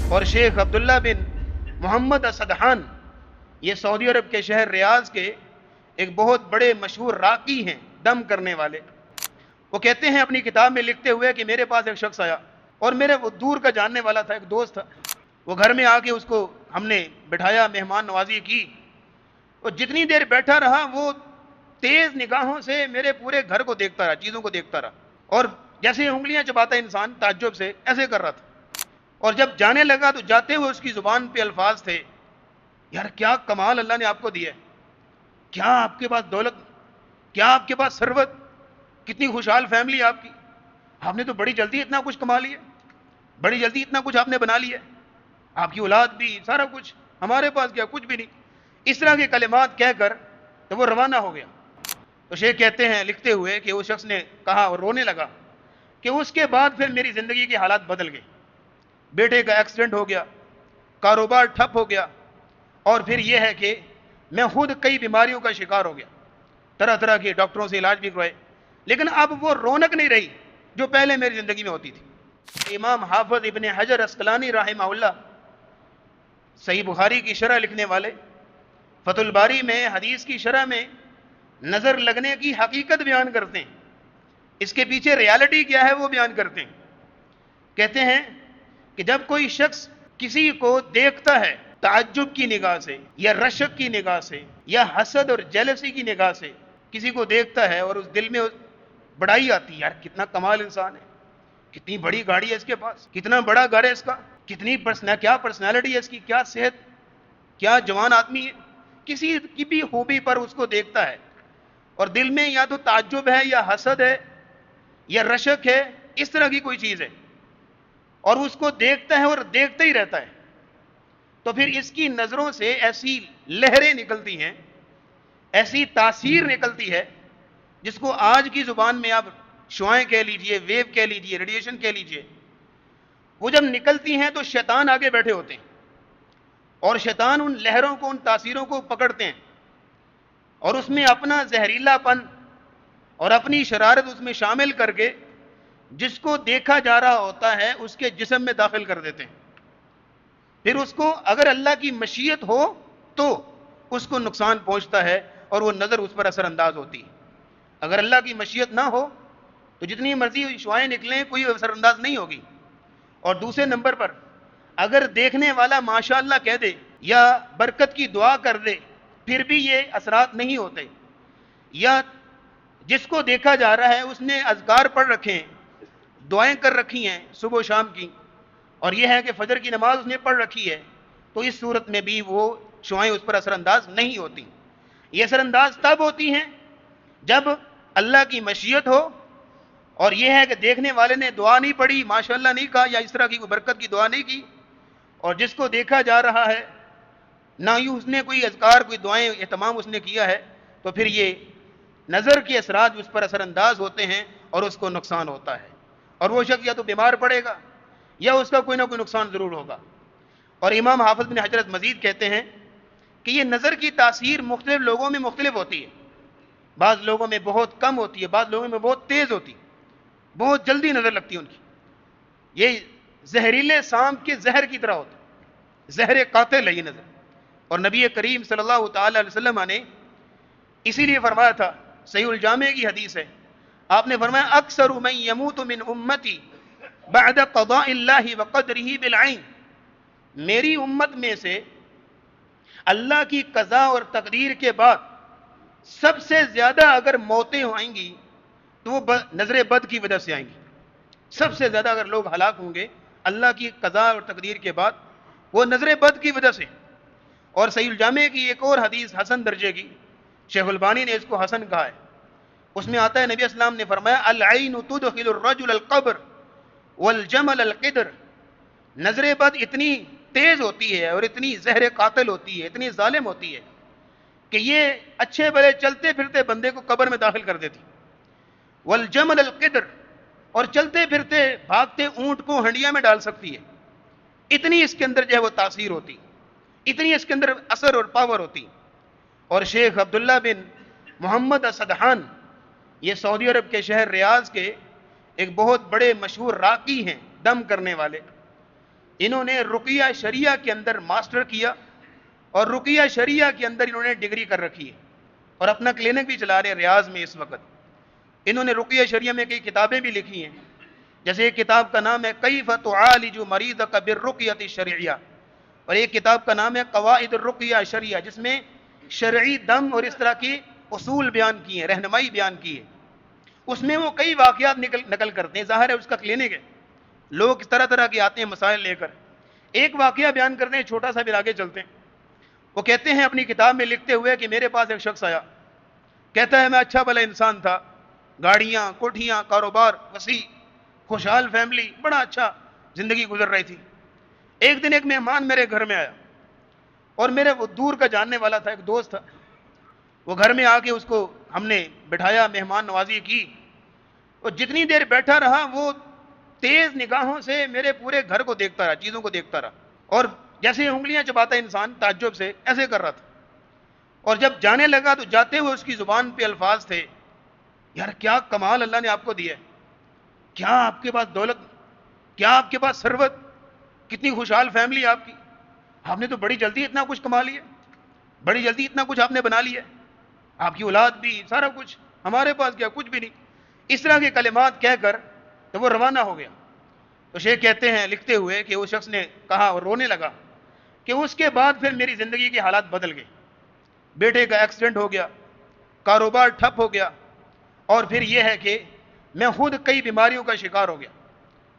اور شیخ عبداللہ بن محمد اسدحان، یہ سعودی عرب کے شہر ریاض کے ایک بہت بڑے مشہور راقی ہیں، دم کرنے والے۔ وہ کہتے ہیں اپنی کتاب میں لکھتے ہوئے کہ میرے پاس ایک شخص آیا، اور میرے وہ دور کا جاننے والا تھا، ایک دوست تھا۔ وہ گھر میں آ کے اس کو ہم نے بٹھایا، مہمان نوازی کی، اور جتنی دیر بیٹھا رہا وہ تیز نگاہوں سے میرے پورے گھر کو دیکھتا رہا، چیزوں کو دیکھتا رہا، اور جیسے انگلیاں چباتا انسان تعجب سے، ایسے کر رہا تھا۔ اور جب جانے لگا تو جاتے ہوئے اس کی زبان پہ الفاظ تھے، یار کیا کمال اللہ نے آپ کو دیا ہے، کیا آپ کے پاس دولت، کیا آپ کے پاس ثروت، کتنی خوشحال فیملی آپ کی، آپ نے تو بڑی جلدی اتنا کچھ کما لیا، بڑی جلدی اتنا کچھ آپ نے بنا لیا، آپ کی اولاد بھی، سارا کچھ، ہمارے پاس کیا کچھ بھی نہیں۔ اس طرح کے کلمات کہہ کر تو وہ روانہ ہو گیا۔ تو شیخ کہتے ہیں لکھتے ہوئے کہ اس شخص نے کہا اور رونے لگا کہ اس کے بعد پھر میری زندگی کے حالات بدل گئے، بیٹے کا ایکسیڈنٹ ہو گیا، کاروبار ٹھپ ہو گیا، اور پھر یہ ہے کہ میں خود کئی بیماریوں کا شکار ہو گیا، طرح طرح کے ڈاکٹروں سے علاج بھی کروائے، لیکن اب وہ رونق نہیں رہی جو پہلے میری زندگی میں ہوتی تھی۔ امام حافظ ابن حجر عسقلانی رحمہ اللہ، صحیح بخاری کی شرح لکھنے والے، فتح الباری میں حدیث کی شرح میں نظر لگنے کی حقیقت بیان کرتے ہیں، اس کے پیچھے ریالٹی کیا ہے وہ بیان کرتے ہیں۔ کہتے ہیں کہ جب کوئی شخص کسی کو دیکھتا ہے تعجب کی نگاہ سے، یا رشک کی نگاہ سے، یا حسد اور جیلسی کی نگاہ سے کسی کو دیکھتا ہے، اور اس دل میں بڑائی آتی ہے، یار کتنا کمال انسان ہے، کتنی بڑی گاڑی ہے اس کے پاس، کتنا بڑا گھر ہے اس کا، کیا پرسنالٹی ہے اس کی، کیا صحت، کیا جوان آدمی ہے، کسی کی بھی خوبی پر اس کو دیکھتا ہے، اور دل میں یا تو تعجب ہے، یا حسد ہے، یا رشک ہے، اس طرح کی کوئی چیز ہے، اور اس کو دیکھتا ہے اور دیکھتا ہی رہتا ہے، تو پھر اس کی نظروں سے ایسی لہریں نکلتی ہیں، ایسی تاثیر نکلتی ہے، جس کو آج کی زبان میں آپ شعائیں کہہ لیجئے، ویو کہہ لیجئے، ریڈیشن کہہ لیجئے۔ وہ جب نکلتی ہیں تو شیطان آگے بیٹھے ہوتے ہیں، اور شیطان ان لہروں کو، ان تاثیروں کو پکڑتے ہیں، اور اس میں اپنا زہریلا پن اور اپنی شرارت اس میں شامل کر کے جس کو دیکھا جا رہا ہوتا ہے اس کے جسم میں داخل کر دیتے ہیں۔ پھر اس کو اگر اللہ کی مشیت ہو تو اس کو نقصان پہنچتا ہے، اور وہ نظر اس پر اثر انداز ہوتی ہے۔ اگر اللہ کی مشیت نہ ہو تو جتنی مرضی شعائیں نکلیں کوئی اثر انداز نہیں ہوگی۔ اور دوسرے نمبر پر اگر دیکھنے والا ماشاء اللہ کہہ دے یا برکت کی دعا کر دے، پھر بھی یہ اثرات نہیں ہوتے۔ یا جس کو دیکھا جا رہا ہے اس نے اذکار پڑھ رکھے ہیں، دعائیں کر رکھی ہیں صبح و شام کی، اور یہ ہے کہ فجر کی نماز اس نے پڑھ رکھی ہے، تو اس صورت میں بھی وہ شعائیں اس پر اثر انداز نہیں ہوتی۔ یہ اثر انداز تب ہوتی ہیں جب اللہ کی مشیت ہو، اور یہ ہے کہ دیکھنے والے نے دعا نہیں پڑھی، ماشاءاللہ نہیں کہا، یا اس طرح کی کوئی برکت کی دعا نہیں کی، اور جس کو دیکھا جا رہا ہے نہ ہی اس نے کوئی اذکار، کوئی دعائیں اہتمام اس نے کیا ہے، تو پھر یہ نظر کے اثرات اس پر اثر انداز ہوتے ہیں اور اس کو نقصان ہوتا ہے، اور وہ شخص یا تو بیمار پڑے گا یا اس کا کوئی نہ کوئی نقصان ضرور ہوگا۔ اور امام حافظ بن حجر مزید کہتے ہیں کہ یہ نظر کی تاثیر مختلف لوگوں میں مختلف ہوتی ہے، بعض لوگوں میں بہت کم ہوتی ہے، بعض لوگوں میں بہت تیز ہوتی ہے، بہت جلدی نظر لگتی ہے ان کی، یہ زہریلے سانپ کے زہر کی طرح ہوتا ہے، زہر قاتل ہے یہ نظر۔ اور نبی کریم صلی اللہ تعالی علیہ وسلم نے اسی لیے فرمایا تھا، صحیح الجامع کی حدیث ہے، آپ نے فرمایا اکثر من یموت من امتی بعد قضاء اللہ وقدرہ بالعین، میری امت میں سے اللہ کی قضا اور تقدیر کے بعد سب سے زیادہ اگر موتیں آئیں گی تو وہ نظر بد کی وجہ سے آئیں گی۔ سب سے زیادہ اگر لوگ ہلاک ہوں گے اللہ کی قضا اور تقدیر کے بعد وہ نظر بد کی وجہ سے۔ اور صحیح الجامع کی ایک اور حدیث حسن درجے کی، شیخ البانی نے اس کو حسن کہا ہے، اس میں آتا ہے نبی اسلام نے فرمایا العین تدخل الرجل القبر والجمل القدر، نظر بد اتنی تیز ہوتی ہے اور اتنی زہر قاتل ہوتی ہے، اتنی ظالم ہوتی ہے کہ یہ اچھے بھلے چلتے پھرتے بندے کو قبر میں داخل کر دیتی، والجمل القدر، اور چلتے پھرتے بھاگتے اونٹ کو ہنڈیا میں ڈال سکتی ہے، اتنی اس کے اندر جو ہے وہ تاثیر ہوتی، اتنی اس کے اندر اثر اور پاور ہوتی۔ اور شیخ عبداللہ بن محمد اسدحان، یہ سعودی عرب کے شہر ریاض کے ایک بہت بڑے مشہور راقی ہیں، دم کرنے والے۔ انہوں نے رقیہ شریعہ کے اندر ماسٹر کیا اور رقیہ شریعہ کے اندر انہوں نے ڈگری کر رکھی ہے اور اپنا کلینک بھی چلا رہے ہیں ریاض میں اس وقت. انہوں نے رقیہ شریعہ میں کئی کتابیں بھی لکھی ہیں، جیسے ایک کتاب کا نام ہے کیف تعالج مریضک بالرقیۃ الشرعیہ، اور ایک کتاب کا نام ہے قواعد الرقیہ شرعیہ، جس میں شرعی دم اور اس طرح کے اصول بیان کیے ہیں، رہنمائی بیان کی ہے. اس میں وہ کئی واقعات نقل کرتے ہیں. ظاہر ہے اس کا کلینک ہے، لوگ اس طرح کے آتے ہیں مسائل لے کر. ایک واقعہ بیان کرتے ہیں چھوٹا سا، پھر آگے چلتے ہیں. وہ کہتے ہیں اپنی کتاب میں لکھتے ہوئے کہ میرے پاس ایک شخص آیا، کہتا ہے میں اچھا بھلا انسان تھا، گاڑیاں، کوٹھیاں، کاروبار وسیع، خوشحال فیملی، بڑا اچھا زندگی گزر رہی تھی. ایک دن ایک مہمان میرے گھر میں آیا، اور میرے وہ دور کا جاننے والا تھا، ایک دوست تھا. وہ گھر میں آ کے اس کو ہم نے بٹھایا، مہمان نوازی کی، اور جتنی دیر بیٹھا رہا وہ تیز نگاہوں سے میرے پورے گھر کو دیکھتا رہا، چیزوں کو دیکھتا رہا، اور جیسے انگلیاں چباتا انسان تعجب سے ایسے کر رہا تھا. اور جب جانے لگا تو جاتے ہوئے اس کی زبان پہ الفاظ تھے، یار کیا کمال اللہ نے آپ کو دیا ہے، کیا آپ کے پاس دولت، کیا آپ کے پاس ثروت، کتنی خوشحال فیملی آپ کی، آپ نے تو بڑی جلدی اتنا کچھ کما لیا، بڑی جلدی اتنا کچھ آپ نے بنا لیا، آپ کی اولاد بھی، سارا کچھ، ہمارے پاس کیا، کچھ بھی نہیں. اس طرح کے کلمات کہہ کر تو وہ روانہ ہو گیا. تو شیخ کہتے ہیں لکھتے ہوئے کہ وہ شخص نے کہا اور رونے لگا کہ اس کے بعد پھر میری زندگی کے حالات بدل گئے. بیٹے کا ایکسیڈنٹ ہو گیا، کاروبار ٹھپ ہو گیا، اور پھر یہ ہے کہ میں خود کئی بیماریوں کا شکار ہو گیا،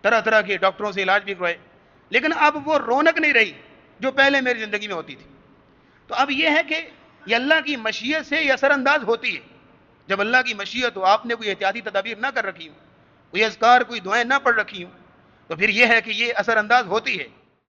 طرح کے ڈاکٹروں سے علاج بھی کروائے، لیکن اب وہ رونق نہیں رہی جو پہلے میری زندگی میں ہوتی تھی. تو اب یہ ہے کہ یہ اللہ کی مشیت سے یہ اثر انداز ہوتی ہے. جب اللہ کی مشیت ہو، آپ نے کوئی احتیاطی تدابیر نہ کر رکھی ہوں، کوئی اذکار، کوئی دعائیں نہ پڑھ رکھی ہوں، تو پھر یہ ہے کہ یہ اثر انداز ہوتی ہے.